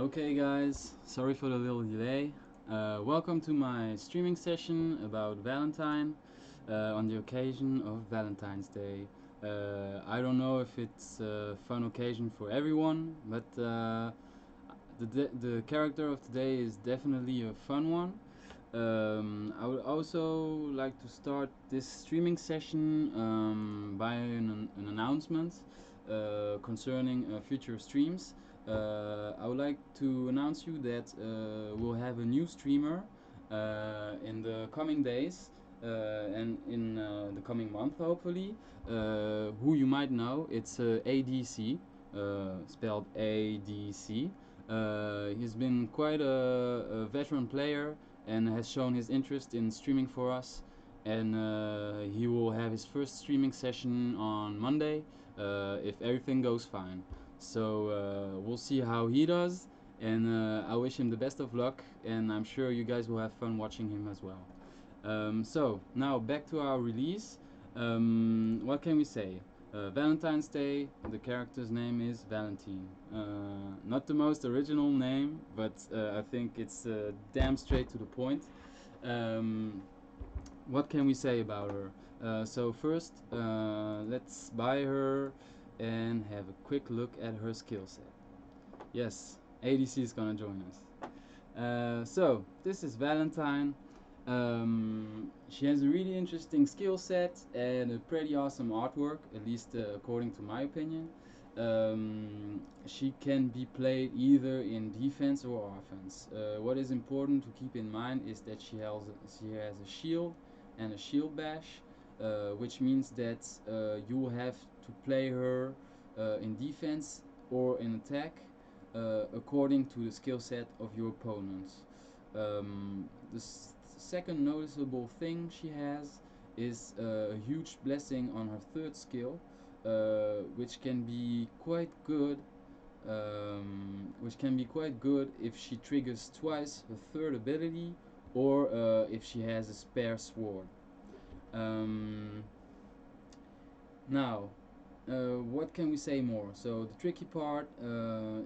Okay guys, sorry for the little delay. Welcome to my streaming session about Valentine on the occasion of Valentine's Day. I don't know if it's a fun occasion for everyone, but the character of today is definitely a fun one. I would also like to start this streaming session by an announcement concerning future streams. I would like to announce you that we'll have a new streamer in the coming days and in the coming month, hopefully. Who you might know, it's ADC, spelled ADC. He's been quite a veteran player and has shown his interest in streaming for us. And he will have his first streaming session on Monday if everything goes fine. So we'll see how he does, and I wish him the best of luck, and I'm sure you guys will have fun watching him as well. So now back to our release. What can we say? Valentine's Day, the character's name is Valentyne. Not the most original name, but I think it's damn straight to the point. Um, what can we say about her? So first, let's buy her and have a quick look at her skill set. Yes, ADC is gonna join us. So this is Valentine. She has a really interesting skill set and a pretty awesome artwork, at least according to my opinion. She can be played either in defense or offense. What is important to keep in mind is that she has a shield and a shield bash, which means that you will have to play her in defense or in attack according to the skill set of your opponents. The second noticeable thing she has is a huge blessing on her third skill, which can be quite good. If she triggers twice her third ability, or if she has a spare sword. Um, Now, what can we say more? So the tricky part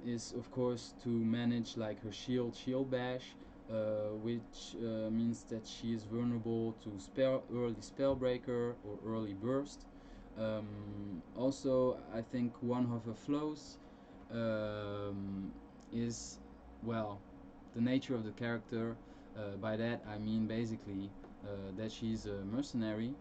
is of course to manage like her shield bash, which means that she is vulnerable to early spellbreaker or early burst. Also, I think one of her flows is, well, the nature of the character. By that I mean basically that she's a mercenary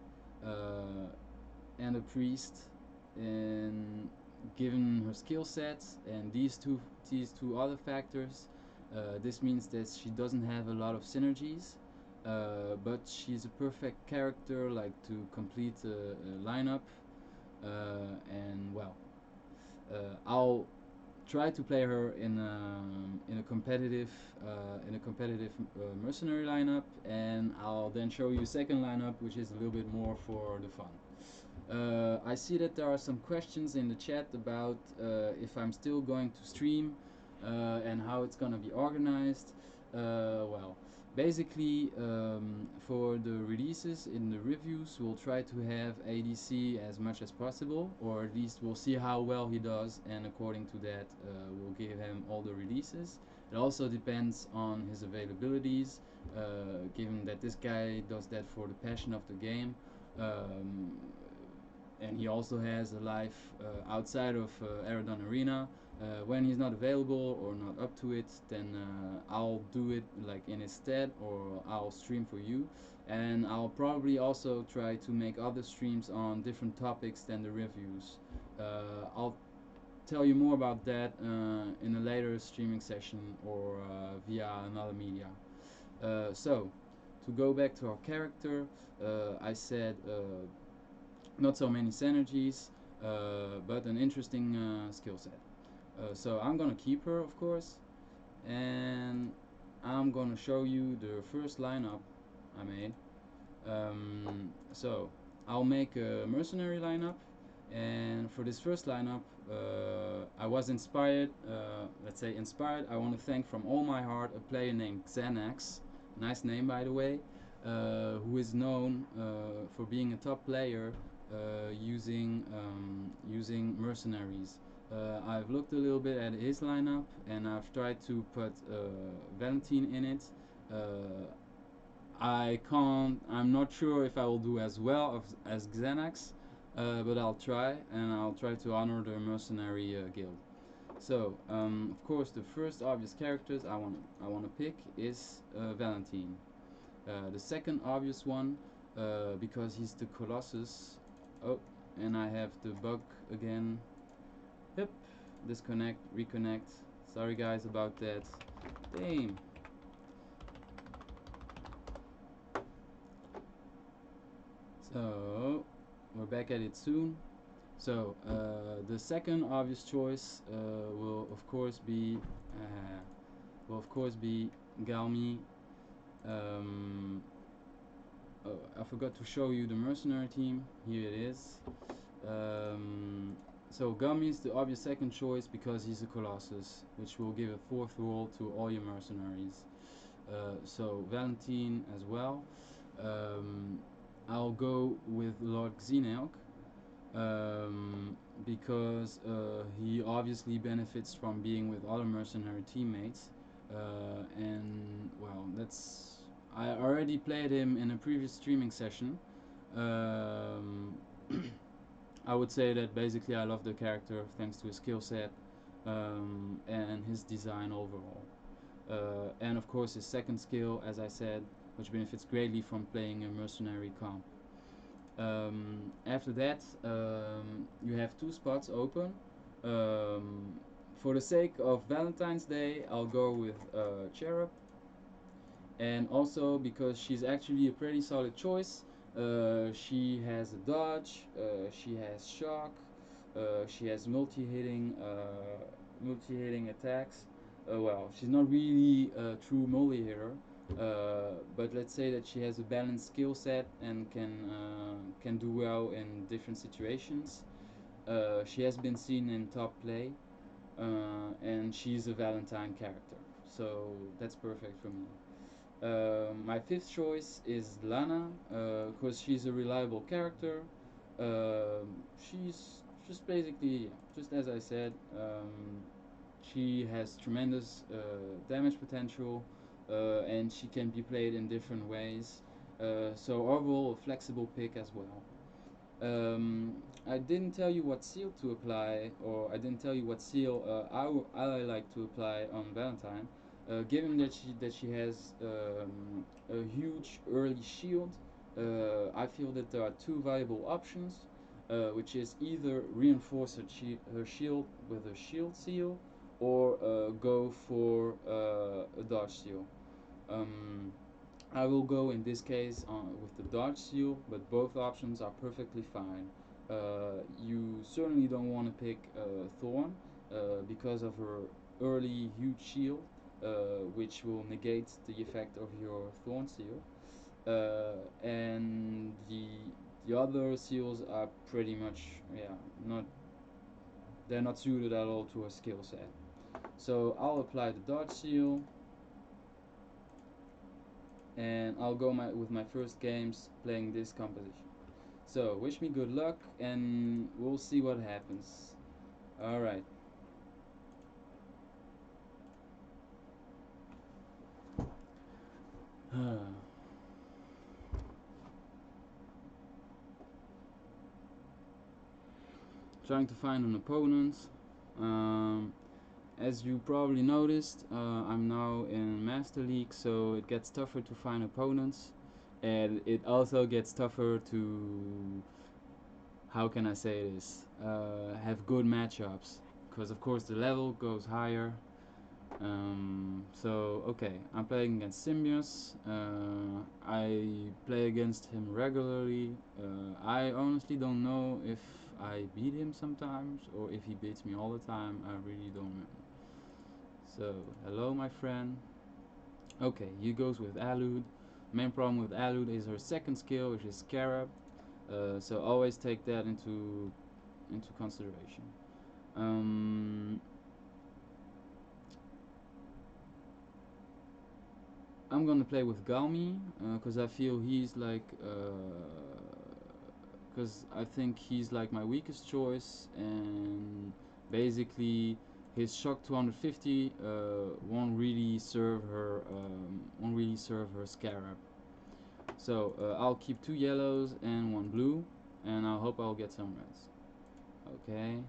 and a priest, and given her skill sets and these two other factors, this means that she doesn't have a lot of synergies, but she's a perfect character like to complete a lineup, and well, I'll try to play her in a competitive mercenary lineup, and I'll then show you a second lineup which is a little bit more for the fun. I see that there are some questions in the chat about if I'm still going to stream and how it's gonna be organized. Well, basically, for the releases in the reviews, we'll try to have ADC as much as possible, or at least we'll see how well he does, and according to that, we'll give him all the releases. It also depends on his availabilities, given that this guy does that for the passion of the game. And he also has a life outside of Eredan Arena. When he's not available or not up to it, then I'll do it like in his stead, or I'll stream for you. And I'll probably also try to make other streams on different topics than the reviews. I'll tell you more about that in a later streaming session or via another media. So, to go back to our character, I said not so many synergies, but an interesting skill set. So I'm gonna keep her, of course, and I'm gonna show you the first lineup I made. So I'll make a mercenary lineup, and for this first lineup, I was inspired. Let's say inspired. I want to thank from all my heart a player named Xanax. Nice name, by the way. Who is known for being a top player using mercenaries. I've looked a little bit at his lineup and I've tried to put Valentyne in it. Uh, I'm not sure if I will do as well as Xanax, but I'll try, and I'll try to honor the Mercenary guild. So, of course, the first obvious characters I wanna pick is Valentyne. The second obvious one, because he's the Colossus. Oh, and I have the bug again. Yep, disconnect, reconnect. Sorry guys about that. Damn. So we're back at it soon. So the second obvious choice will of course be Galmi. Um, oh, I forgot to show you the mercenary team. Here it is. So Galmi is the obvious second choice because he's a Colossus, which will give a fourth role to all your mercenaries. So Valentine as well. Um, I'll go with Lord Xeneok, because he obviously benefits from being with other mercenary teammates, and well, that's I already played him in a previous streaming session. Um, I would say that basically I love the character thanks to his skill set, and his design overall. And of course his second skill, as I said, which benefits greatly from playing a mercenary comp. After that, you have two spots open. For the sake of Valentine's Day, I'll go with Cherub, and also because she's actually a pretty solid choice. She has a dodge, she has shock, she has multi-hitting attacks. Well, she's not really a true multi-hitter, but let's say that she has a balanced skill set and can do well in different situations. She has been seen in top play, and she's a Valentine character, so that's perfect for me. My fifth choice is Lana, because she's a reliable character. She's just basically, just as I said, she has tremendous damage potential, and she can be played in different ways. So overall, a flexible pick as well. I didn't tell you what seal to apply, or I didn't tell you what seal I like to apply on Valentine. Given that she has a huge early shield, I feel that there are two viable options, which is either reinforce her shield with a shield seal, or go for a dodge seal. Um, I will go in this case with the dodge seal, but both options are perfectly fine. You certainly don't want to pick Thorn because of her early huge shield, which will negate the effect of your Thorn seal. And the other seals are pretty much, yeah, not they're not suited at all to her skill set. So I'll apply the dodge seal, and I'll go with my first games playing this composition. So wish me good luck, and we'll see what happens. Alright. Trying to find an opponent. As you probably noticed, I'm now in Master League, so it gets tougher to find opponents, and it also gets tougher to, how can I say this, have good matchups, because of course the level goes higher. So okay, I'm playing against Symbios. I play against him regularly. I honestly don't know if I beat him sometimes or if he beats me all the time. I really don't remember. So hello, my friend. Okay, he goes with Alud. Main problem with Alud is her second skill, which is Scarab. So always take that into consideration. I'm gonna play with Galmi because I feel he's like, because I think he's like my weakest choice, and Basically, his shock 250 won't really serve her scarab. So I'll keep 2 yellows and 1 blue, and I hope I'll get some reds. Okay.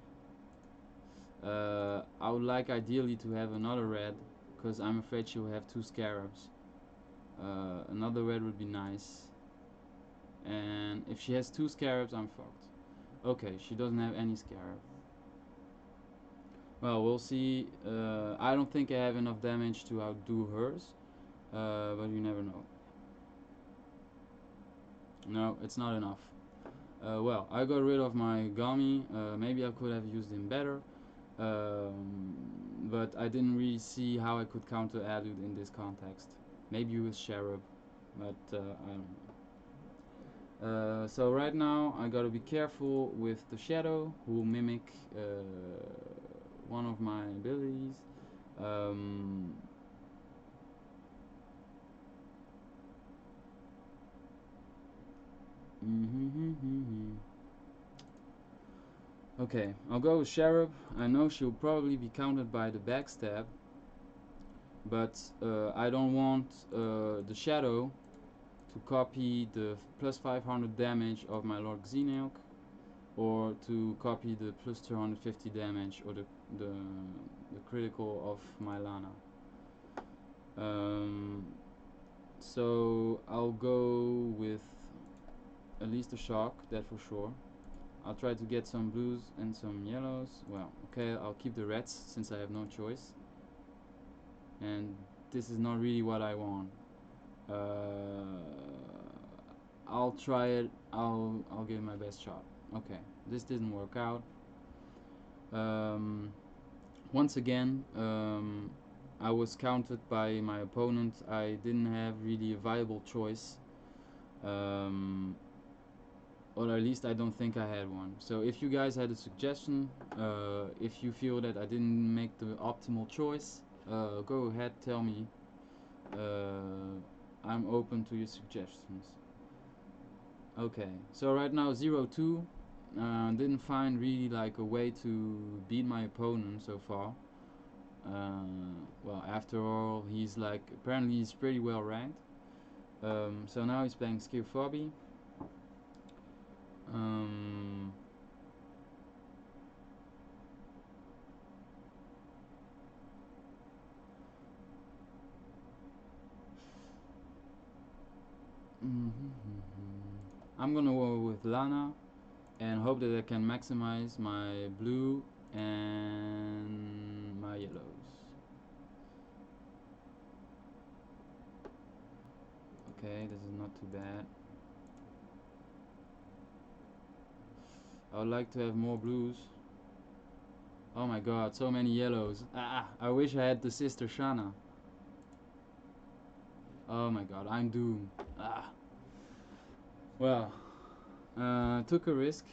I would like ideally to have another red, because I'm afraid she will have 2 scarabs. Another red would be nice. And if she has 2 scarabs, I'm fucked. Okay, she doesn't have any scarab. Well, we'll see. I don't think I have enough damage to outdo hers, but you never know. No, it's not enough. Well, I got rid of my Gummy. Maybe I could have used him better, but I didn't really see how I could counter Adud in this context. Maybe with Cherub, but I don't know. So right now I gotta be careful with the Shadow, who will mimic one of my abilities. Okay, I'll go with Cherub. I know she'll probably be countered by the backstab, but I don't want the Shadow to copy the plus 500 damage of my Lord Xeneok, or to copy the plus 250 damage or the critical of my Lana. So I'll go with at least a shock, that for sure. I'll try to get some blues and some yellows. Well, okay, I'll keep the reds since I have no choice. And this is not really what I want. I'll try it. I'll give it my best shot. Okay, this didn't work out. Once again, I was countered by my opponent. I didn't have really a viable choice. Or at least I don't think I had one. So if you guys had a suggestion, if you feel that I didn't make the optimal choice, go ahead, tell me. I'm open to your suggestions. Okay, so right now 0-2. Didn't find really like a way to beat my opponent so far. Well, after all, he's like, apparently he's pretty well ranked. So now he's playing Skirphobby. I'm gonna go with Lana and hope that I can maximize my blue and my yellows. Okay, this is not too bad. I would like to have more blues. Oh my god, so many yellows. I wish I had the sister Shanna. Oh my god, I'm doomed. Well, took a risk.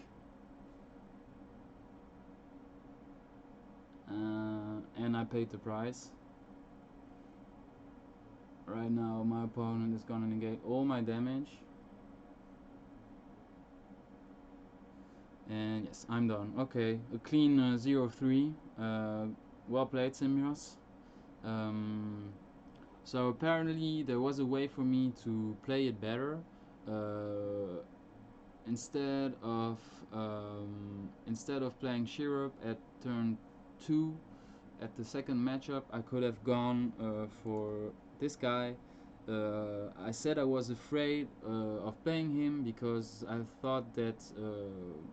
And I paid the price. Right now my opponent is gonna negate all my damage. And yes, I'm done. Okay, a clean 0-3. Well played, Simios. So apparently there was a way for me to play it better. Instead of playing Cherub at turn 2 at the second matchup, I could have gone for this guy. I said I was afraid of playing him because I thought that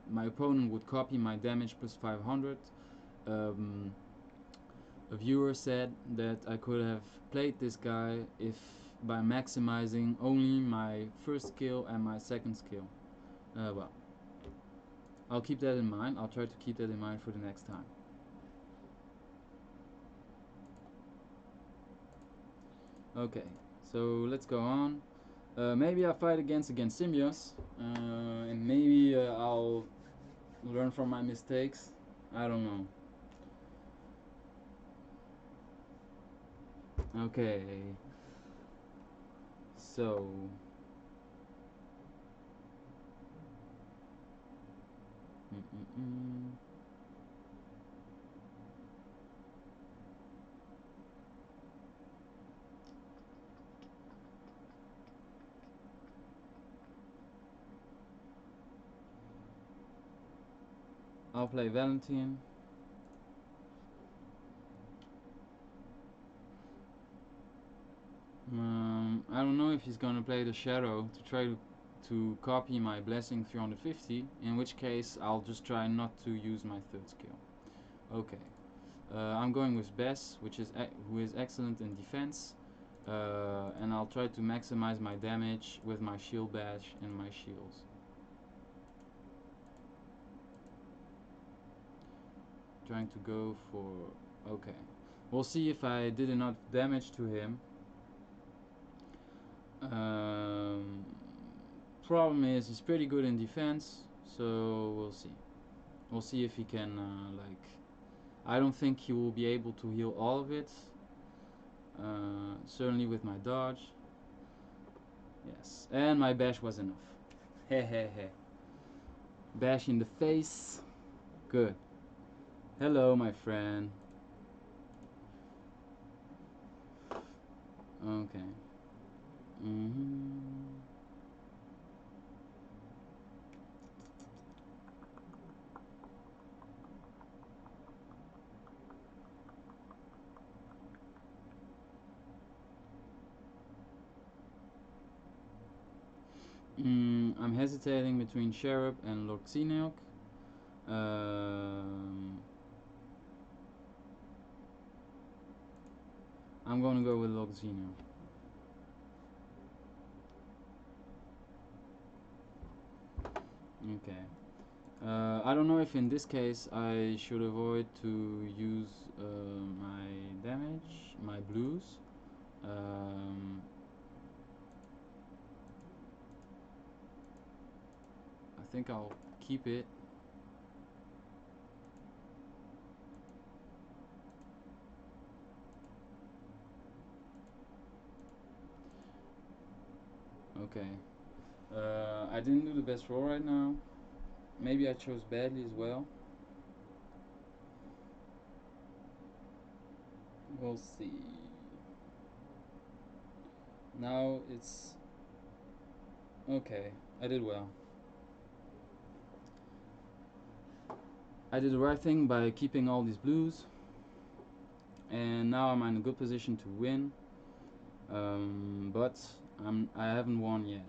my opponent would copy my damage plus 500. A viewer said that I could have played this guy if by maximizing only my first skill and my second skill. Well, I'll keep that in mind. I'll try to keep that in mind for the next time. Okay, so let's go on. Maybe I'll fight against Simios, and maybe I'll learn from my mistakes. I don't know. Okay, so I'll play Valentine. I don't know if he's gonna play the Shadow to try to copy my Blessing 350, in which case I'll just try not to use my third skill. Okay. I'm going with Bess, who is excellent in defense, and I'll try to maximize my damage with my shield bash and my shields. Trying to go for... okay. We'll see if I did enough damage to him. Problem is he's pretty good in defense, so we'll see. We'll see if he can, like... I don't think he will be able to heal all of it. Certainly with my dodge. Yes, and my bash was enough. Hehehe. Bash in the face. Good. Hello, my friend. Okay. I'm hesitating between Cherub and Lord Xeneok. I'm gonna go with Lord Xeneok. Okay. I don't know if in this case I should avoid to use my damage, my blues. I think I'll keep it. Okay. I didn't do the best roll right now. Maybe I chose badly as well. We'll see. Now it's... okay, I did well. I did the right thing by keeping all these blues. And now I'm in a good position to win. But I haven't won yet.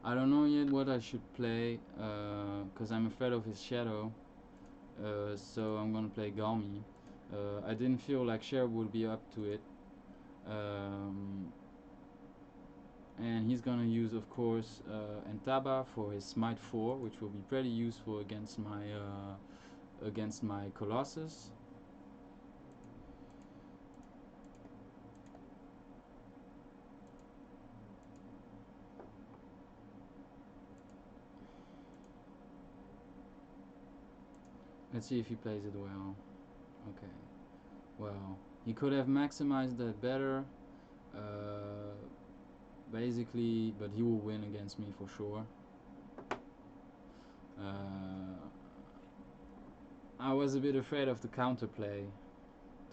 I don't know yet what I should play, because I'm afraid of his shadow, so I'm gonna play Galmi. I didn't feel like Cher would be up to it, and he's gonna use, of course, Entaba for his Smite 4, which will be pretty useful against my Colossus. Let's see if he plays it well. Okay. Well, he could have maximized that better. Basically, but he will win against me for sure. I was a bit afraid of the counterplay,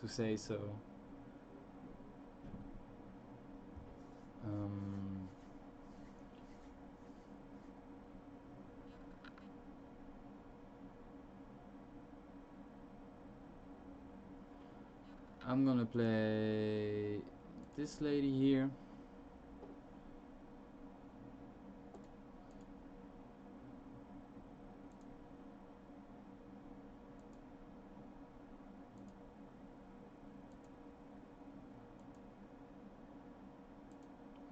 to say so. I'm gonna play this lady here.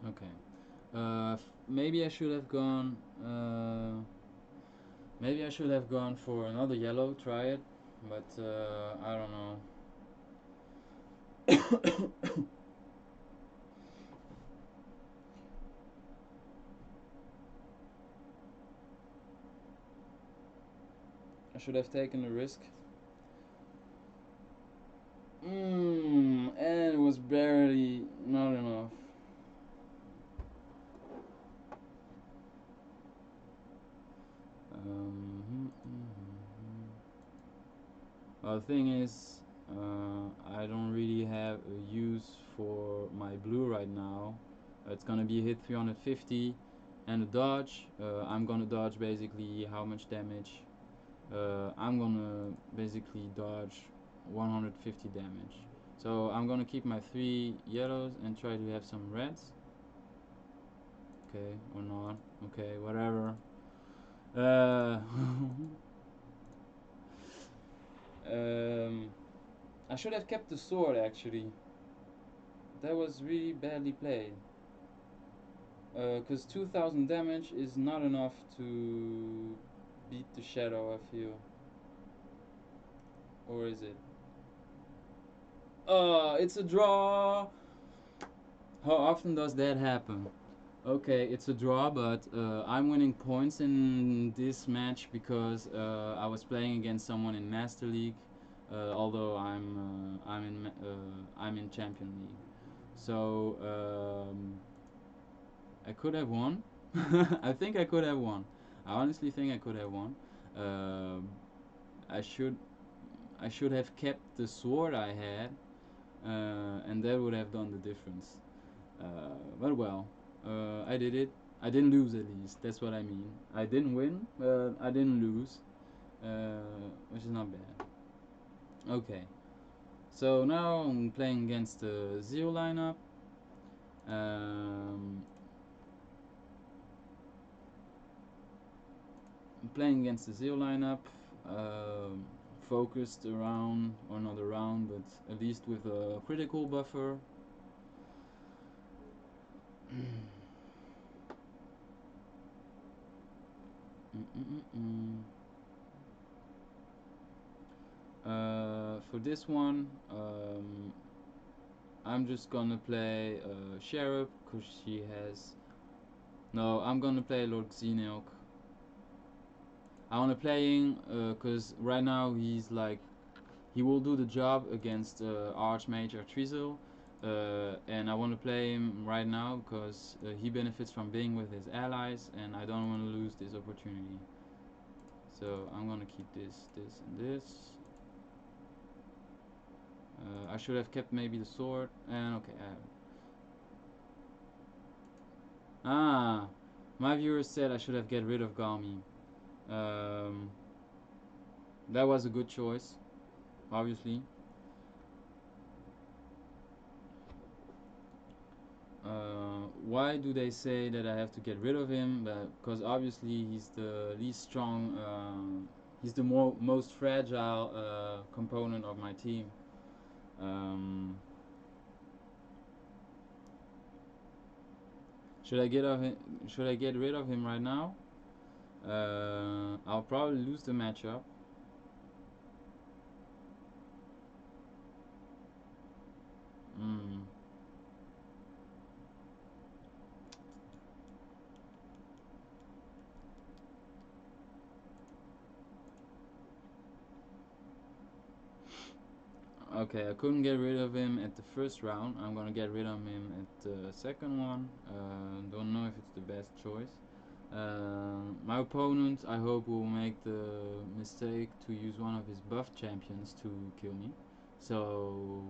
Okay. Maybe I should have gone. Maybe I should have gone for another yellow. Try it, but I don't know. I should have taken the risk. And it was barely not enough. The thing is, I don't really have a use for my blue right now. It's gonna be hit 350 and a dodge. I'm gonna dodge basically how much damage? I'm gonna basically dodge 150 damage. So I'm gonna keep my 3 yellows and try to have some reds. Okay, or not. Okay, whatever. Um, I should have kept the sword actually. That was really badly played. Because 2000 damage is not enough to beat the shadow, I feel. Or is it? It's a draw! How often does that happen? Okay, it's a draw, but I'm winning points in this match because I was playing against someone in Master League, although I'm in Champion League. So I could have won. I think I could have won. I honestly think I could have won. Um I should have kept the sword I had, and that would have done the difference. But well, I did it. I didn't lose at least. That's what I mean. I didn't win, but I didn't lose, which is not bad. Okay, so now I'm playing against the Zero lineup. Um, I'm playing against the Zero lineup. Um, Focused around, or not around, but at least with a critical buffer. For this one, I'm just gonna play Sheriff because she has. No, I'm gonna play Lord Xeneok. I wanna play him because right now he's like he will do the job against Archmage Artrizel, and I want to play him right now because he benefits from being with his allies, and I don't want to lose this opportunity. So I'm gonna keep this, and this. I should have kept maybe the sword, and okay, I have it. Ah, my viewers said I should have get rid of Galmi. Um, that was a good choice, obviously. Why do they say that I have to get rid of him? Because obviously he's the least strong, he's the most fragile component of my team. Um, should I get of him, should I get rid of him right now? I'll probably lose the matchup. Mm. Okay, I couldn't get rid of him at the first round. I'm gonna get rid of him at the second one. Don't know if it's the best choice. My opponent, I hope, will make the mistake to use one of his buff champions to kill me. So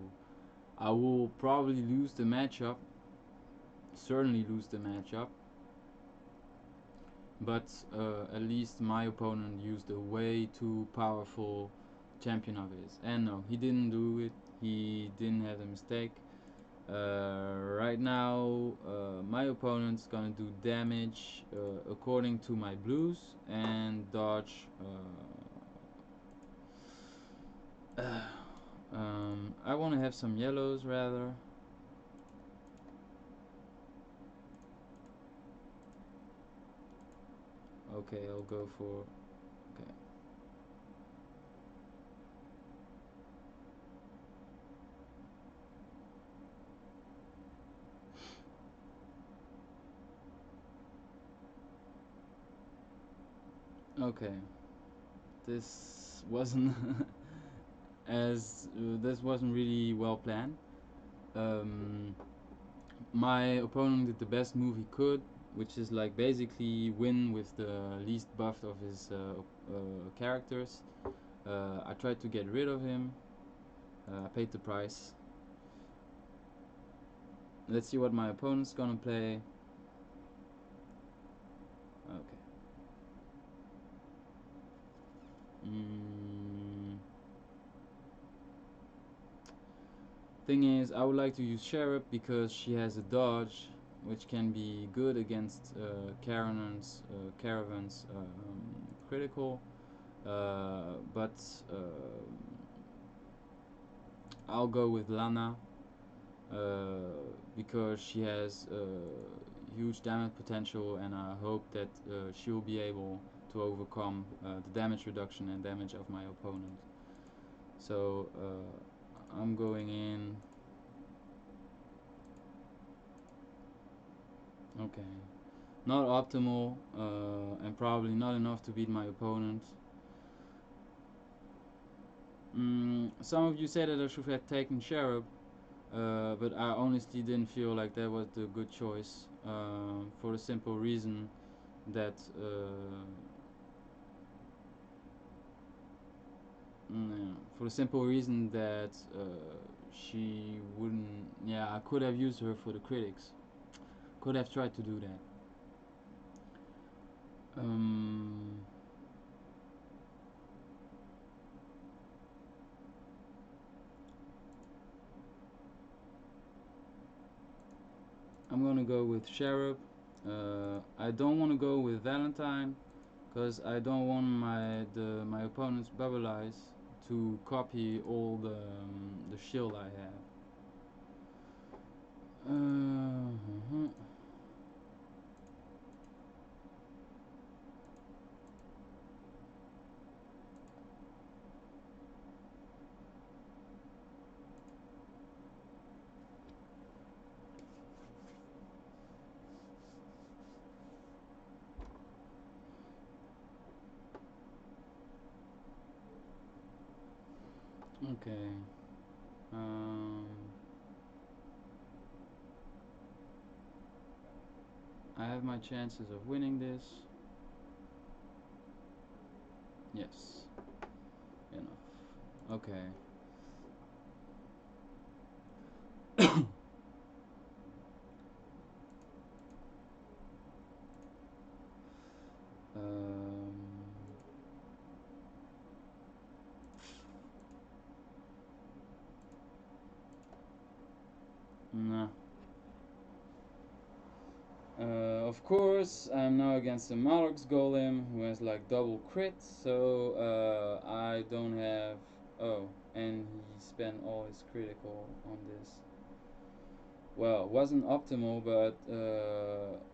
I will probably lose the matchup. Certainly lose the matchup. But at least my opponent used a way too powerful champion of his. And no, he didn't do it. He didn't have a mistake. Right now, my opponent's gonna do damage according to my blues and dodge. I want to have some yellows rather. Okay, I'll go for. Okay. Okay. This wasn't this wasn't really well planned. Um, my opponent did the best move he could, which is like basically win with the least buffed of his characters. I tried to get rid of him. I paid the price. Let's see what my opponent's gonna play. Okay. Thing is, I would like to use Sheriff because she has a dodge, which can be good against Caravan's critical. But I'll go with Lana because she has huge damage potential, and I hope that she will be able to overcome the damage reduction and damage of my opponent. So I'm going in. Okay, not optimal and probably not enough to beat my opponent. Some of you said that I should have taken Sheriff, but I honestly didn't feel like that was the good choice for the simple reason that she wouldn't. Yeah, I could have used her for the critics. Could have tried to do that. I'm gonna go with Sheriff. I don't want to go with Valentine because I don't want my opponent's bubble eyes to copy all the shield I have. Okay. I have my chances of winning this. Yes. Enough. Okay. Nah. Of course, I'm now against the Malrox Golem who has like double crit, so I don't have. Oh, and he spent all his critical on this. Well, wasn't optimal, but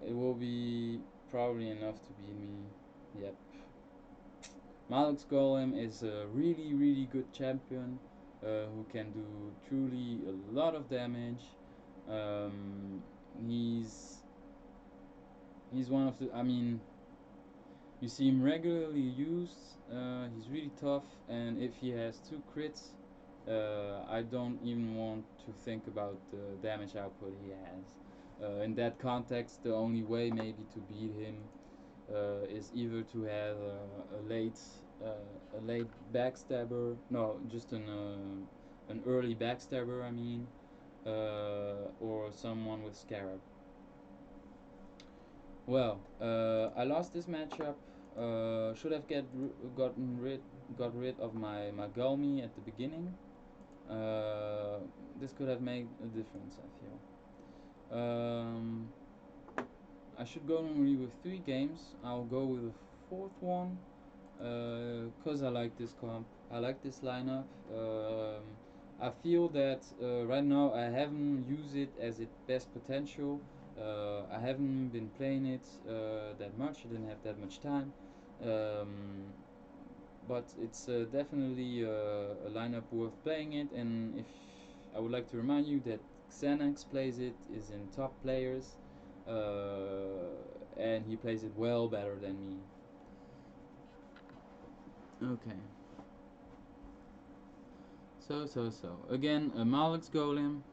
it will be probably enough to beat me. Yep. Malrox Golem is a really good champion who can do truly a lot of damage. Um, he's one of the. I mean, you see him regularly used. He's really tough, and if he has 2 crits, I don't even want to think about the damage output he has. In that context, the only way maybe to beat him is either to have a late backstabber. No, just an early backstabber. I mean, or someone with Scarab. Well, I lost this matchup. Should have got rid of my Gulmi at the beginning. This could have made a difference, I feel. I should go normally with 3 games. I'll go with a 4th one because I like this comp. I like this lineup. I feel that right now I haven't used it as its best potential. I haven't been playing it that much. I didn't have that much time. But it's definitely a lineup worth playing it. And if I would like to remind you that Xanax plays it, is in top players, and he plays it well better than me. Okay. So. Again, a Malrox Golem.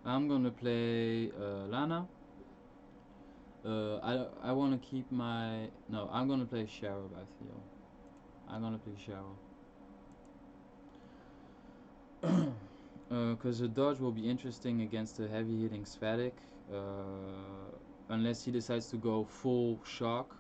I'm gonna play Lana. I want to keep my no. I'm gonna play Cheryl. I feel I'm gonna play Cheryl. Because her dodge will be interesting against a heavy hitting Svatic, unless he decides to go full shock.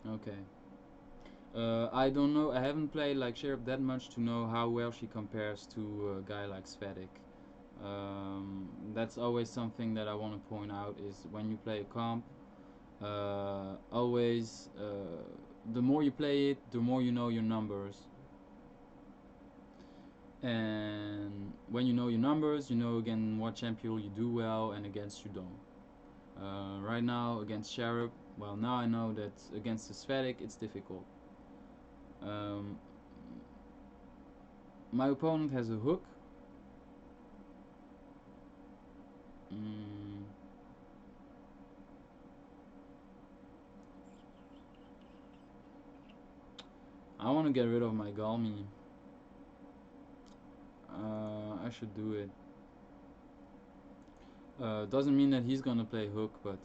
Okay. I don't know. I haven't played like Sheriff that much to know how well she compares to a guy like Svatic. That's always something that I want to point out is when you play a comp, always the more you play it, the more you know your numbers. And when you know your numbers, you know again what champion you do well and against you don't. Right now against Sheriff, well now I know that against the Svatic it's difficult. Um, my opponent has a hook. Mm, I want to get rid of my Galmi. I should do it. Doesn't mean that he's gonna play hook, but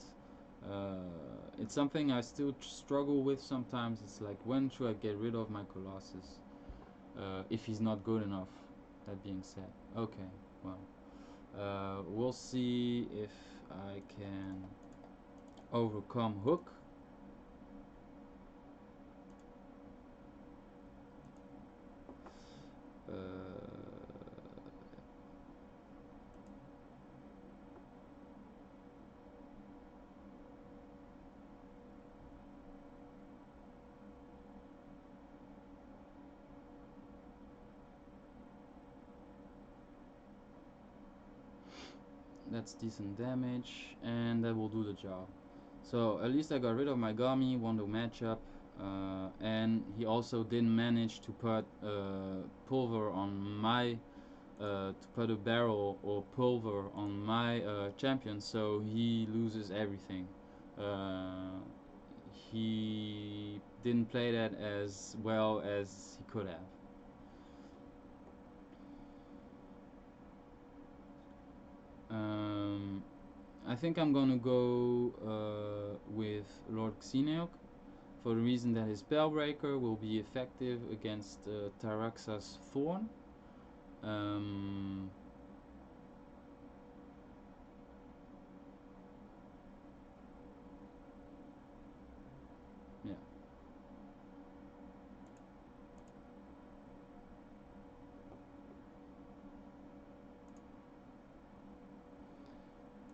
it's something I still struggle with sometimes. It's like, when should I get rid of my Colossus if he's not good enough? That being said, okay, well, we'll see if I can overcome hook. Uh, that's decent damage, and that will do the job. So at least I got rid of my Gami, won the matchup, and he also didn't manage to put pulver on my to put a barrel or pulver on my champion, so he loses everything. Uh, he didn't play that as well as he could have. Um, I think I'm gonna go with Lord Xeneok for the reason that his Spellbreaker will be effective against Taraxa's Thorn. Um, yeah.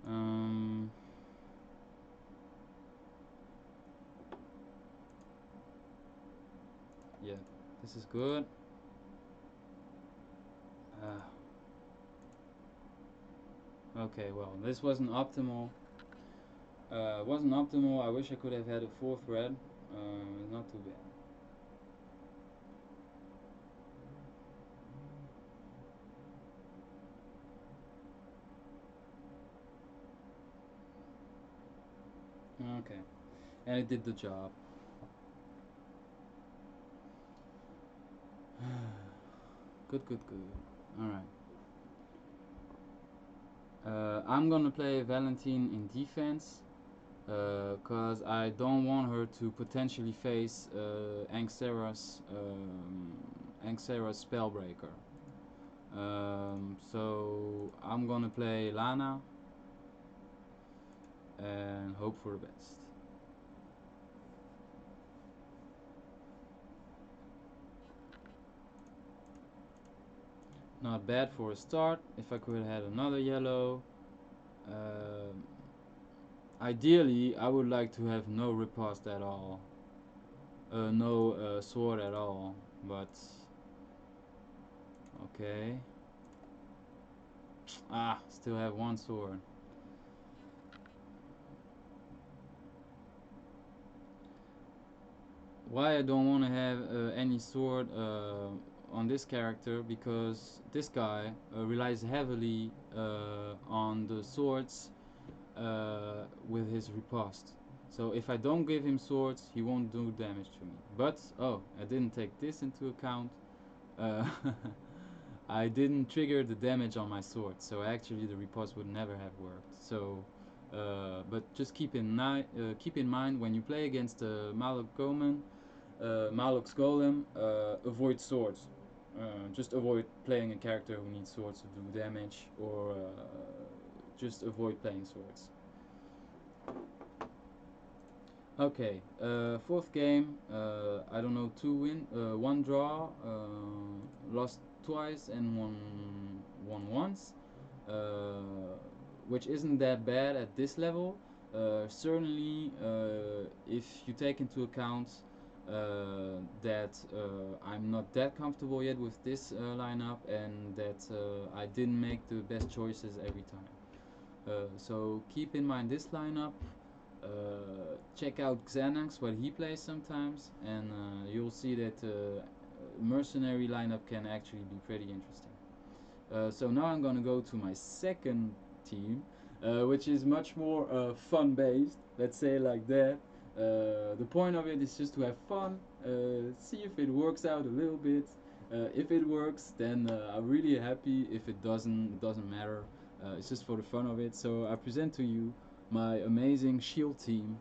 Um, yeah. This is good. Okay, well, this wasn't optimal. Wasn't optimal. I wish I could have had a fourth red. Not too bad. Okay, and it did the job. Good, good, good. All right. I'm gonna play Valentine in defense, cause I don't want her to potentially face Angsera's Spellbreaker. So I'm gonna play Lana and hope for the best. Not bad for a start. If I could have had another yellow. Um Ideally, I would like to have no riposte at all. No sword at all. But okay. Ah, still have one sword. Why I don't want to have any sword on this character because this guy relies heavily on the swords with his riposte. So if I don't give him swords, he won't do damage to me. But, oh, I didn't take this into account. Uh, I didn't trigger the damage on my sword, so actually the riposte would never have worked. So, but just keep in mind when you play against Malok's Golem, avoid swords. Just avoid playing a character who needs swords to do damage, or just avoid playing swords. Okay, fourth game. I don't know, one draw, lost twice and won once, which isn't that bad at this level. Certainly, if you take into account that I'm not that comfortable yet with this lineup, and that I didn't make the best choices every time. So keep in mind this lineup. Check out Xanax, what he plays sometimes, and you'll see that Mercenary lineup can actually be pretty interesting. So now I'm gonna go to my second team, which is much more fun based, let's say it like that. The point of it is just to have fun, see if it works out a little bit. If it works, then I'm really happy. If it doesn't matter. It's just for the fun of it. So I present to you my amazing shield team,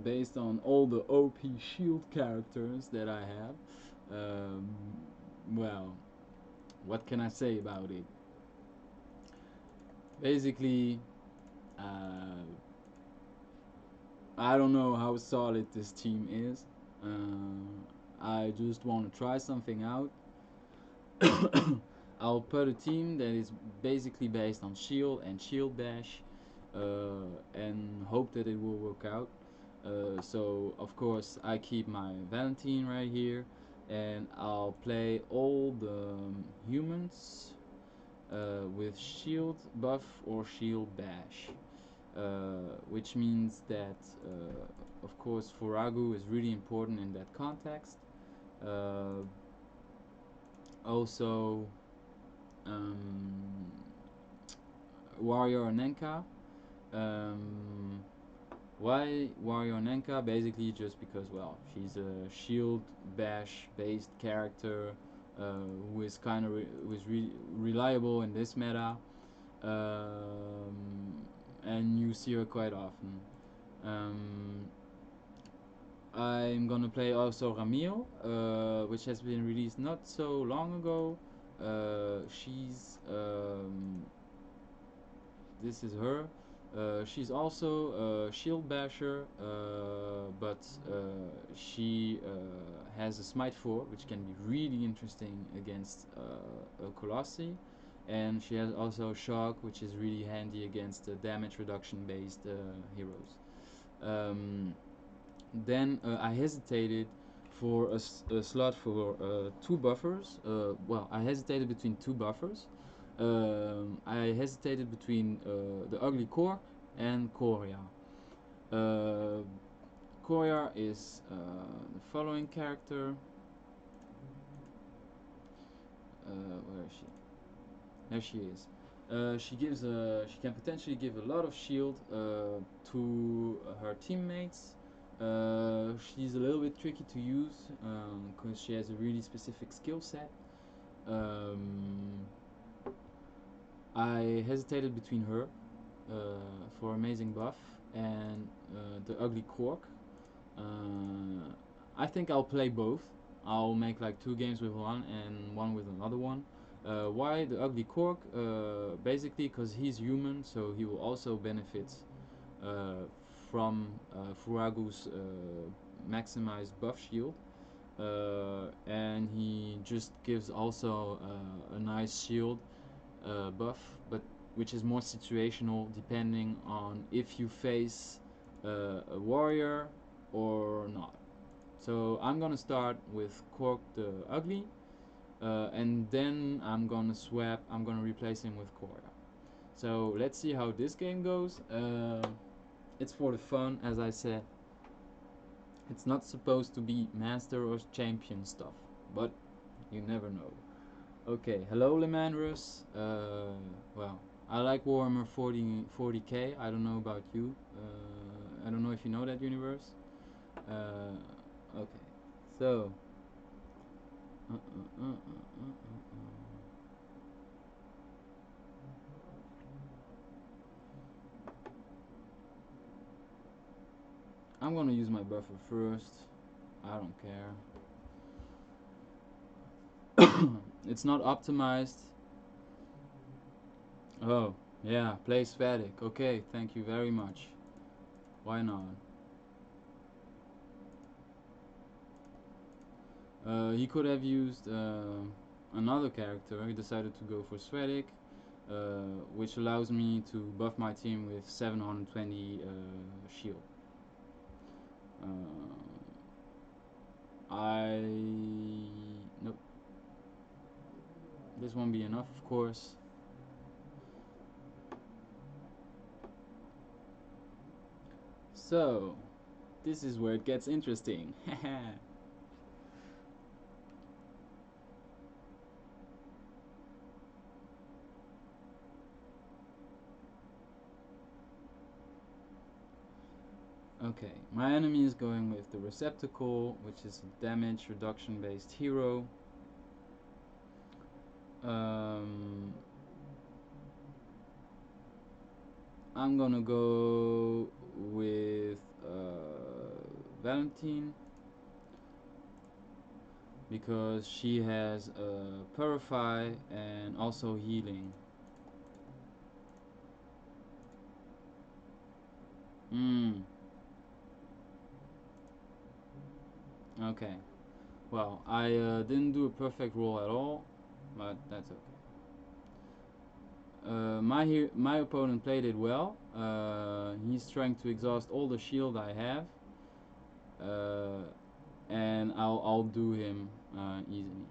based on all the OP shield characters that I have. Well, what can I say about it? Basically, I don't know how solid this team is. I just want to try something out. I'll put a team that is basically based on shield and shield bash, and hope that it will work out. So of course I keep my Valentine right here, and I'll play all the humans with shield buff or shield bash, which means that of course Furagu is really important in that context. Also, Warrior Nenka. Why Warrior Nenka? Basically just because, well, she's a shield bash based character who is really reliable in this meta, and you see her quite often. I'm gonna play also Ramil, which has been released not so long ago. She's this is her. She's also a shield basher, but she has a smite 4, which can be really interesting against a Colossi, and she has also shock, which is really handy against damage reduction based heroes. Then I hesitated for a slot for 2 buffers. Well, I hesitated between 2 buffers. I hesitated between the Ugly Core and Korea. Korea is the following character. Where is she? There she is. She can potentially give a lot of shield to her teammates. She's a little bit tricky to use because she has a really specific skill set. I hesitated between her for amazing buff and the Ugly Cork. I think I'll play both. I'll make like 2 games with one and 1 with another one. Why the Ugly Cork? Basically because he's human, so he will also benefit from Furagu's maximized buff shield, and he just gives also a nice shield buff, but which is more situational depending on if you face a warrior or not. So I'm gonna start with Cork the Ugly, and then I'm gonna replace him with Korea. So let's see how this game goes. It's for the fun, as I said. It's not supposed to be master or champion stuff. but you never know. Okay, hello Lemandrus. Well, I like Warhammer 40k. I don't know about you. I don't know if you know that universe. Okay, so. Uh, uh, uh, uh, uh, uh. I'm gonna use my buffer first. I don't care. It's not optimized. Oh, yeah, play Svatic. Okay, thank you very much. Why not? He could have used another character. He decided to go for Svatic, which allows me to buff my team with 720 shield. I... Nope. This won't be enough, of course. So, this is where it gets interesting. Okay, my enemy is going with the Receptacle, which is a damage reduction based hero. I'm gonna go with Valentine because she has Purify and also healing. Okay. Well, I didn't do a perfect roll at all, but that's okay. My opponent played it well. He's trying to exhaust all the shield I have, and I'll do him easily.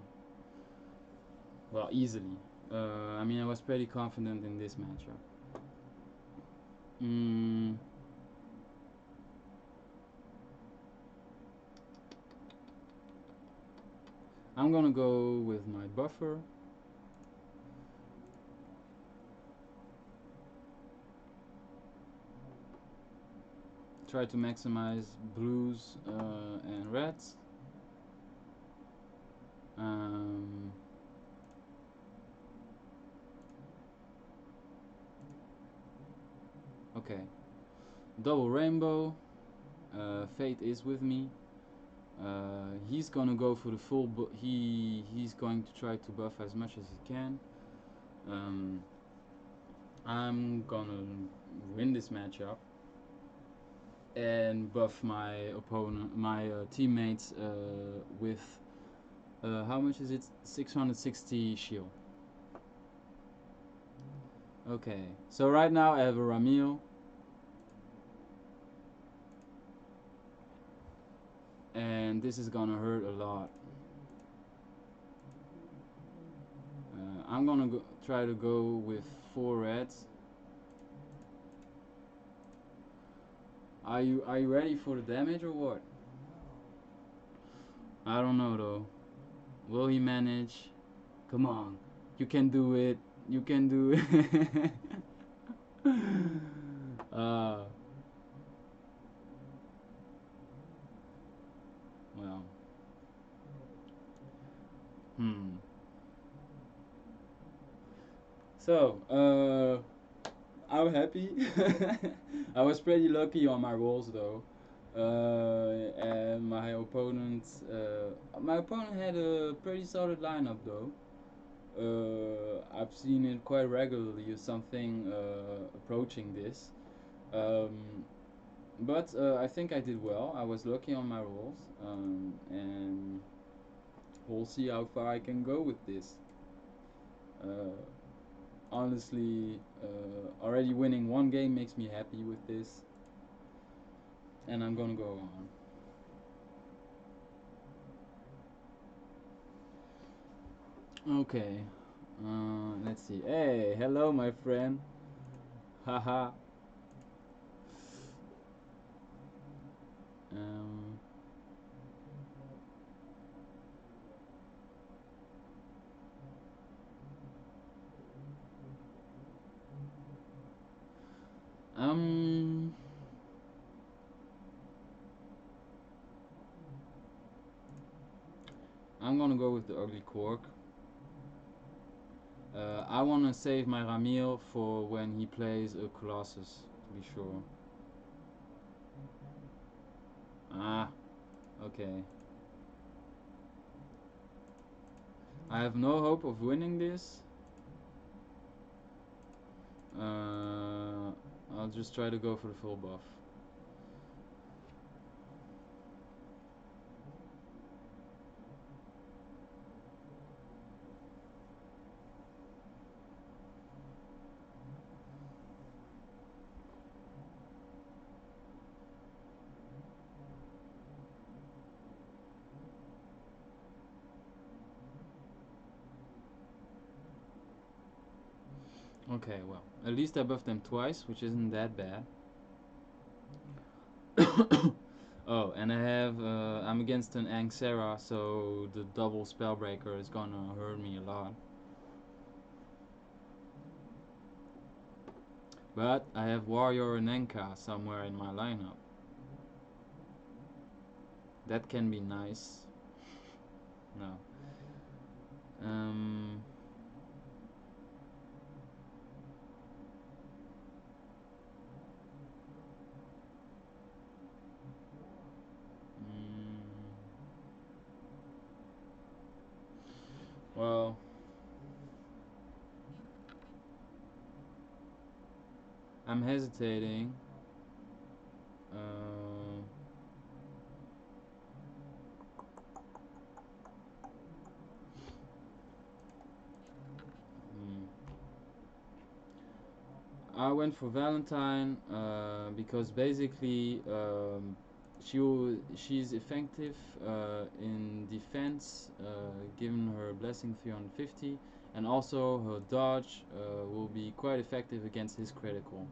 Well, easily. I mean, I was pretty confident in this matchup. I'm gonna go with my buffer. Try to maximize blues and reds. Okay. Double rainbow. Fate is with me. He's gonna go for the full. He's going to try to buff as much as he can. I'm gonna win this matchup and buff my opponent, my teammates with how much is it? 660 shield. Okay, so right now I have a Ramil. And this is gonna hurt a lot. I'm gonna try to go with 4 reds. Are you ready for the damage or what? I don't know though. Will he manage? Come on, you can do it. You can do it. Well. So, I'm happy. I was pretty lucky on my rolls though. And my opponent had a pretty solid lineup though. I've seen it quite regularly, something approaching this. But I think I did well. I was lucky on my rolls, and we'll see how far I can go with this. Honestly, already winning one game makes me happy with this, and I'm gonna go on. Okay, let's see. Hey, hello, my friend. Haha. um, Um, I'm gonna go with the ugly cork. I wanna save my Ramil for when he plays a Colossus, to be sure. Ah, okay. I have no hope of winning this. I'll just try to go for the full buff. Okay, well, at least I buffed them twice, which isn't that bad. Oh, and I'm against an Angsera, so the double Spellbreaker is gonna hurt me a lot. But I have Warrior and Enka somewhere in my lineup. That can be nice. No. Um. mm, well, I'm hesitating. Uh, hmm. I went for Valentine because basically she's effective in defense, given her blessing 350, and also her dodge will be quite effective against his critical.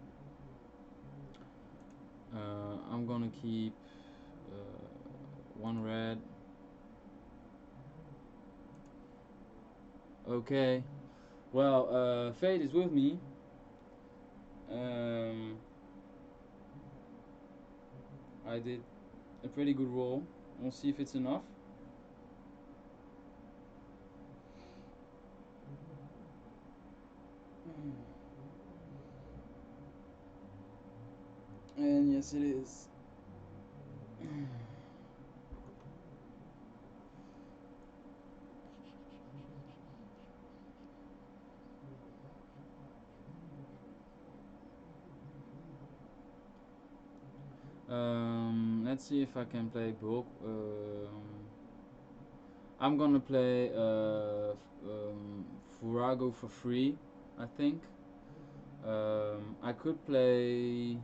I'm gonna keep one red. Okay. Well, fate is with me. Um, I did a pretty good roll. We'll see if it's enough. And yes, it is. Let's see if I can play bulk. I'm gonna play Furago for free, I think. I could play.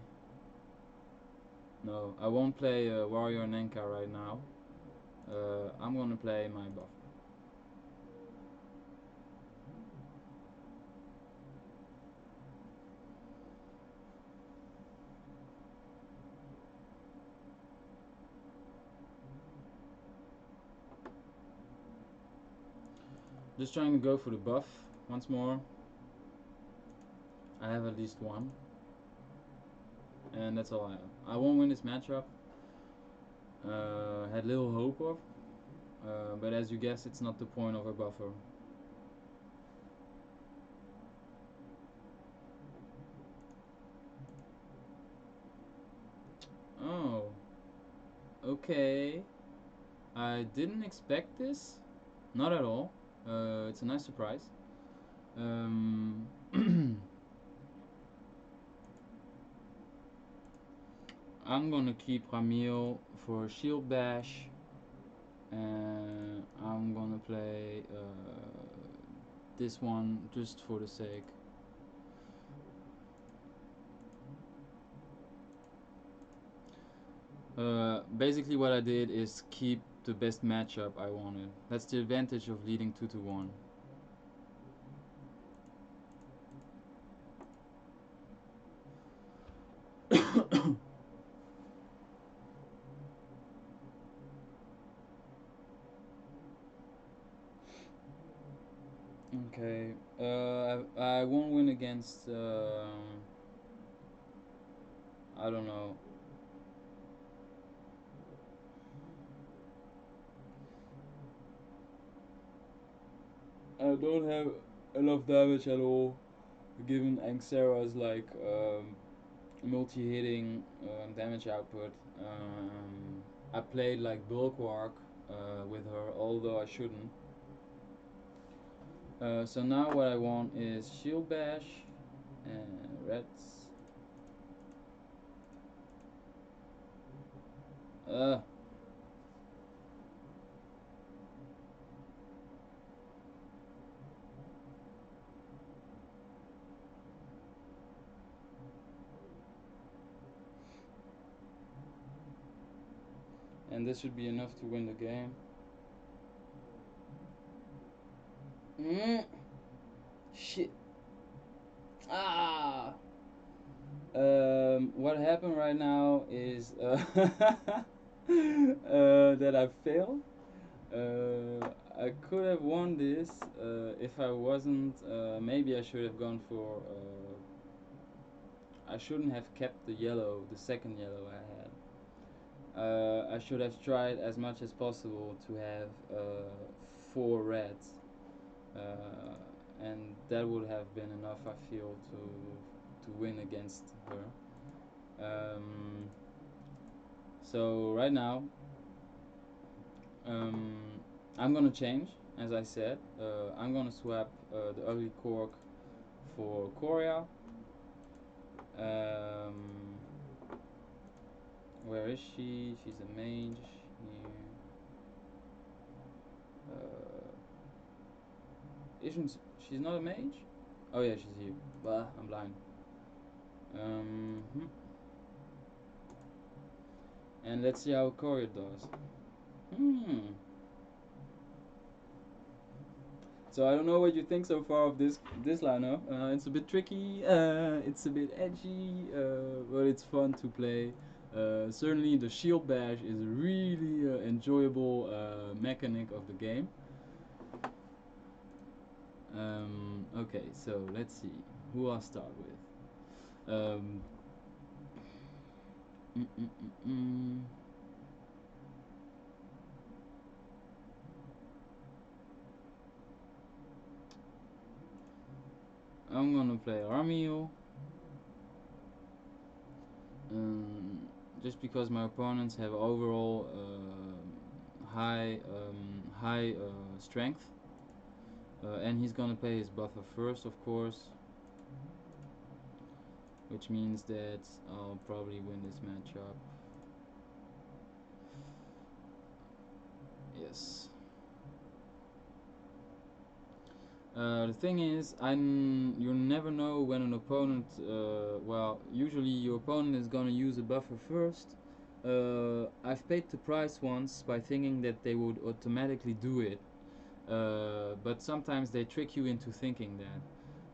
No, I won't play Warrior Nenka right now. I'm gonna play my buff. Just trying to go for the buff once more. I have at least one. And that's all I have. I won't win this matchup. Had little hope of. But as you guess, it's not the point of a buffer. Oh. Okay. I didn't expect this. Not at all. It's a nice surprise. Um, I'm gonna keep Ramil for Shield Bash. And I'm gonna play this one just for the sake. Basically what I did is keep the best matchup I wanted. That's the advantage of leading 2 to 1. Okay, I won't win against I don't know. I don't have enough damage at all, given Angsera's like multi-hitting damage output. I played like Bulwark with her, although I shouldn't. So now what I want is Shield Bash and Reds. Uh, and this should be enough to win the game. Shit. Ah. What happened right now is that I failed. I could have won this if I wasn't. Maybe I should have gone for. I shouldn't have kept the yellow, the second yellow I had. I should have tried as much as possible to have 4 reds, and that would have been enough, I feel, to win against her. So right now, um, I'm gonna change, as I said. I'm gonna swap the ugly cork for Korea. Where is she? She's a mage here. Isn't she's not a mage? Oh yeah, she's here. Bah, I'm blind. And let's see how Korea does. So I don't know what you think so far of this lineup. It's a bit tricky. It's a bit edgy, but it's fun to play. Certainly, the shield bash is a really enjoyable mechanic of the game. Okay, so let's see who I'll start with. Mm, mm, mm, mm. I'm gonna play Armiel. Just because my opponents have overall high strength, and he's gonna play his buffer first, of course, which means that I'll probably win this matchup. Yes. The thing is, you never know when an opponent. Well, usually your opponent is gonna use a buffer first. I've paid the price once by thinking that they would automatically do it, but sometimes they trick you into thinking that,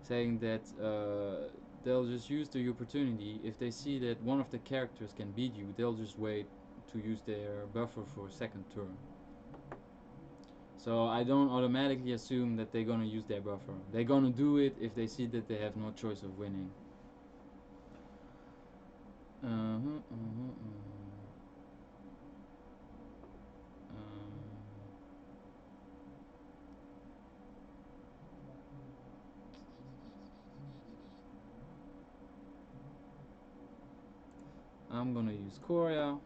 saying that they'll just use the opportunity. If they see that one of the characters can beat you, they'll just wait to use their buffer for a second turn. So I don't automatically assume that they're gonna use their buffer. They're gonna do it if they see that they have no choice of winning. I'm gonna use Korea.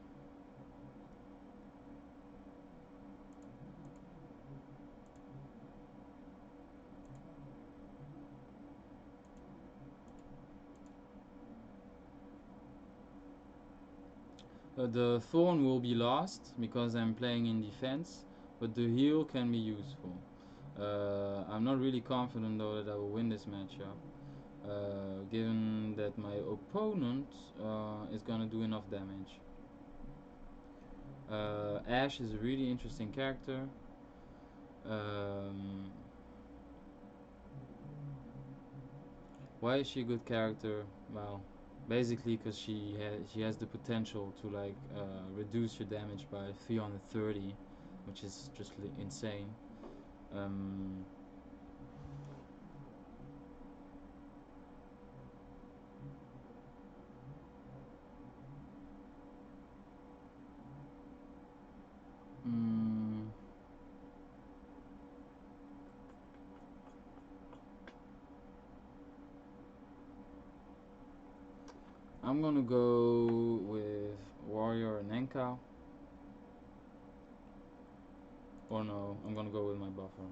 The Thorn will be lost because I'm playing in defense, but the heal can be useful. I'm not really confident though that I will win this matchup, given that my opponent is gonna do enough damage. Ashe is a really interesting character. Why is she a good character? Well, basically because she has the potential to like reduce your damage by 330, which is just insane. I'm gonna go with warrior and Enka. Or no, I'm gonna go with my buffer.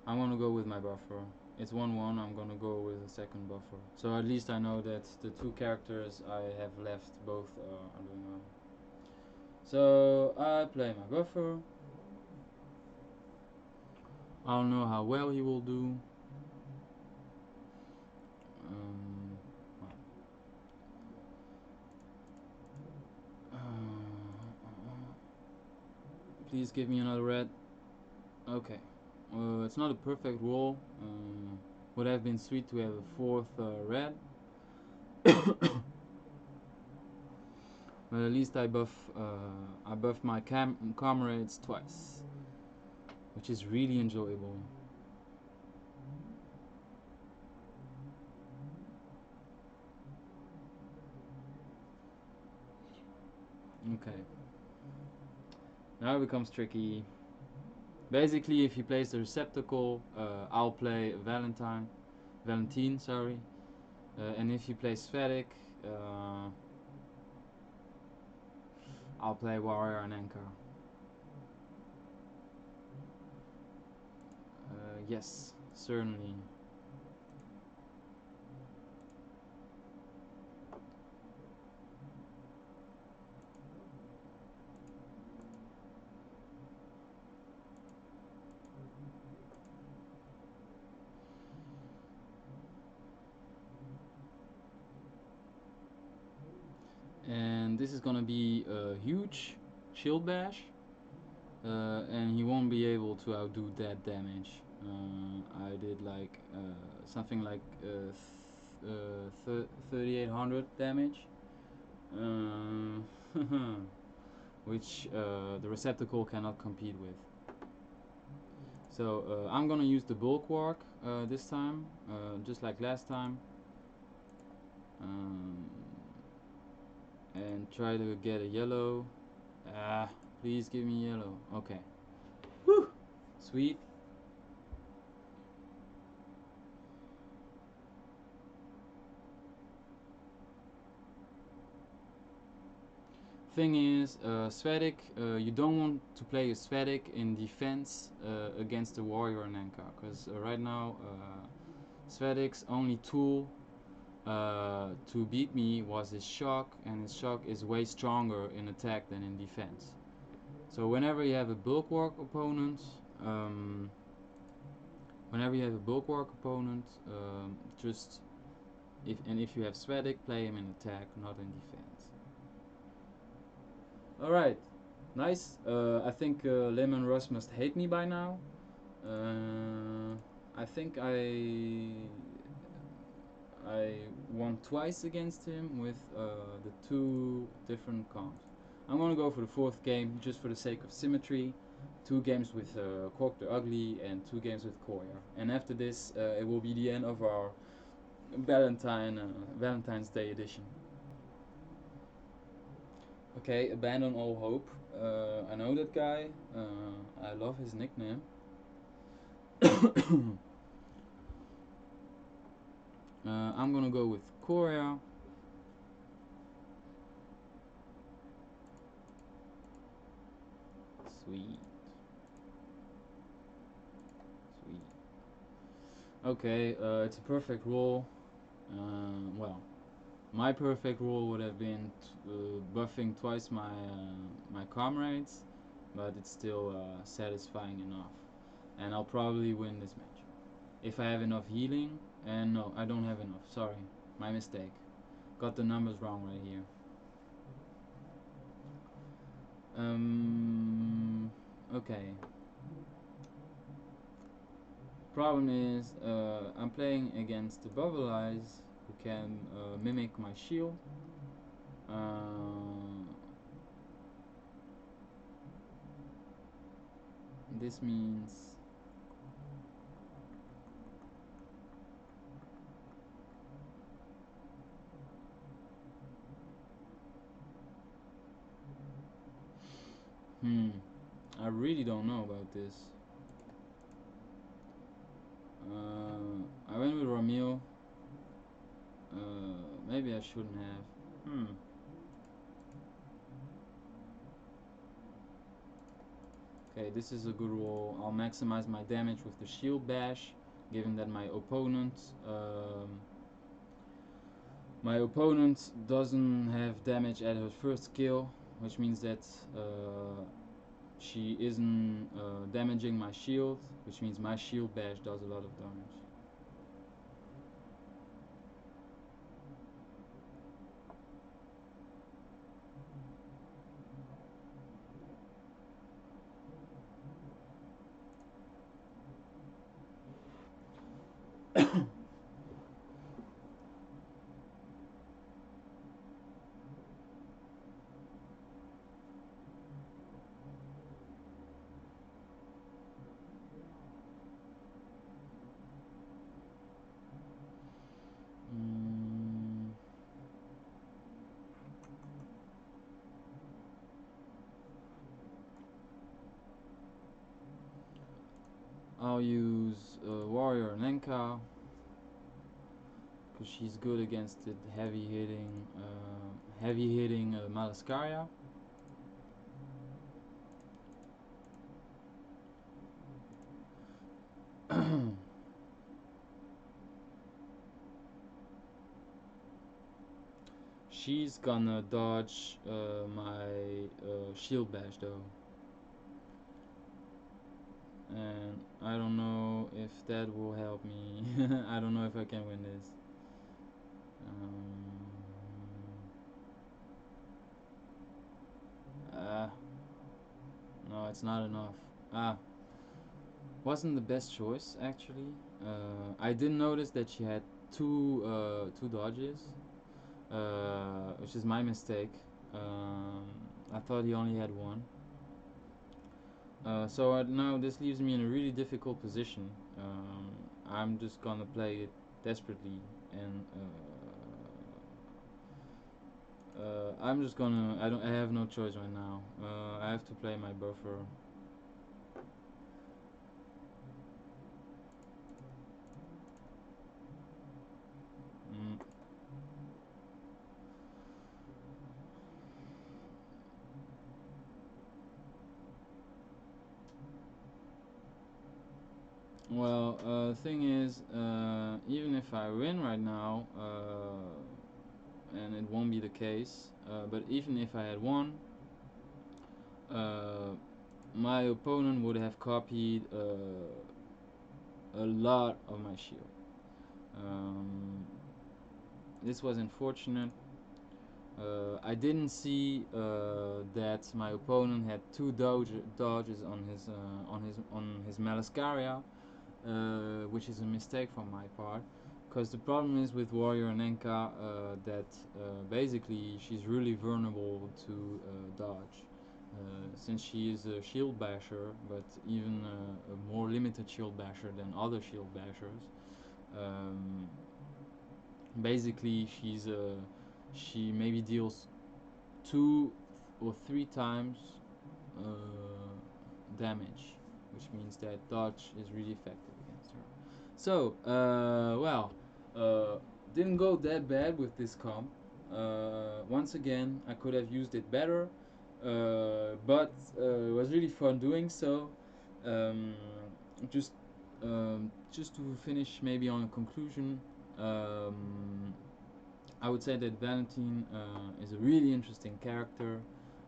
I'm gonna go with my buffer. It's 1-1, I'm gonna go with a second buffer. So at least I know that the two characters I have left both are doing well. So I play my buffer. I don't know how well he will do. Please give me another red. Okay. It's not a perfect roll. Would have been sweet to have a fourth red. But at least I buff my comrades twice, which is really enjoyable. Okay. Now it becomes tricky. Basically, if he plays the receptacle, I'll play Valentine, sorry. And if he plays Svedic, I'll play warrior and anchor. Yes, certainly. And this is gonna be a huge shield bash, and he won't be able to outdo that damage. I did like something like 3800 damage, which the receptacle cannot compete with. So I'm gonna use the bulwark this time, just like last time. And try to get a yellow. Please give me yellow. Okay. Whew. Sweet. Thing is, Svedic, you don't want to play a Svedic in defense against the warrior and Anka, because right now Svedic's only tool to beat me was his shock, and his shock is way stronger in attack than in defense. So whenever you have a bulwark opponent, just if you have Svedic, play him in attack, not in defense. All right, nice. I think Lemon Russ must hate me by now. I think I won twice against him with the two different comps. I'm gonna go for the fourth game just for the sake of symmetry. 2 games with Cork the Ugly and 2 games with Koya. And after this, it will be the end of our Valentine's Day edition. Okay, abandon all hope. I know that guy. I love his nickname. I'm gonna go with Korea. Sweet. Okay, it's a perfect roll. Well, my perfect roll would have been buffing twice my comrades, but it's still satisfying enough. And I'll probably win this match. If I have enough healing, and no, I don't have enough, sorry, my mistake. Got the numbers wrong right here. Okay. Problem is, I'm playing against the Bubble Eyes, who can mimic my shield. This means I really don't know about this. I went with Ramil. Maybe I shouldn't have. Okay, this is a good roll. I'll maximize my damage with the shield bash, given that my opponent doesn't have damage at her first skill, which means that she isn't damaging my shield, which means my shield bash does a lot of damage. I'll use Warrior Nenka because she's good against the heavy hitting Malaskaria. She's gonna dodge my shield bash though, and I don't know if that will help me. I don't know if I can win this. No, it's not enough. Wasn't the best choice actually. I didn't notice that she had two dodges, which is my mistake. I thought he only had one. So now this leaves me in a really difficult position. I'm just gonna play it desperately, and I'm just gonna. I have no choice right now. I have to play my buffer. Well, thing is, even if I win right now, and it won't be the case, but even if I had won, my opponent would have copied a lot of my shield. This was unfortunate. I didn't see that my opponent had two dodges on his Malaskaria, which is a mistake from my part. Because the problem is with Warrior Nenka that basically she's really vulnerable to dodge. Since she is a shield basher, but even a more limited shield basher than other shield bashers. Basically, she maybe deals 2 or 3 times damage, which means that dodge is really effective against her. So, didn't go that bad with this comp. Once again, I could have used it better, but it was really fun doing so. Um, just, just to finish, maybe on a conclusion. I would say that Valentine is a really interesting character.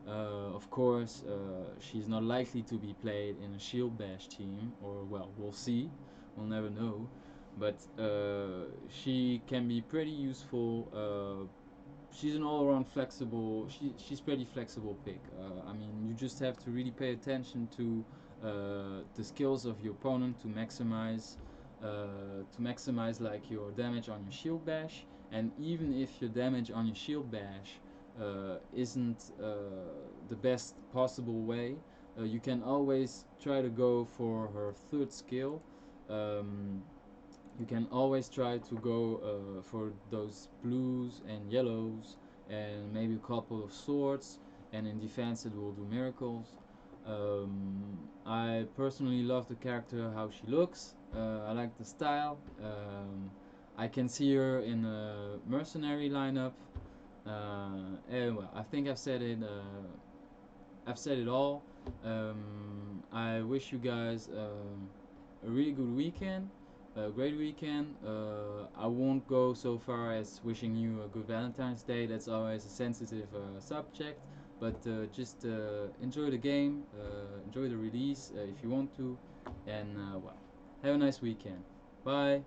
Of course, she's not likely to be played in a shield bash team, or well, we'll see. We'll never know. But she can be pretty useful. She's an all-around flexible. She's pretty flexible pick. I mean, you just have to really pay attention to the skills of your opponent to maximize like your damage on your shield bash. And even if your damage on your shield bash isn't the best possible way, you can always try to go for her third skill. You can always try to go for those blues and yellows and maybe a couple of swords, and in defense it will do miracles. I personally love the character, how she looks. I like the style. I can see her in a Mercenary lineup. And well, I think I've said it. I've said it all. I wish you guys a really good weekend, a great weekend. I won't go so far as wishing you a good Valentine's Day. That's always a sensitive subject. But just enjoy the game, enjoy the release if you want to, and well, have a nice weekend. Bye.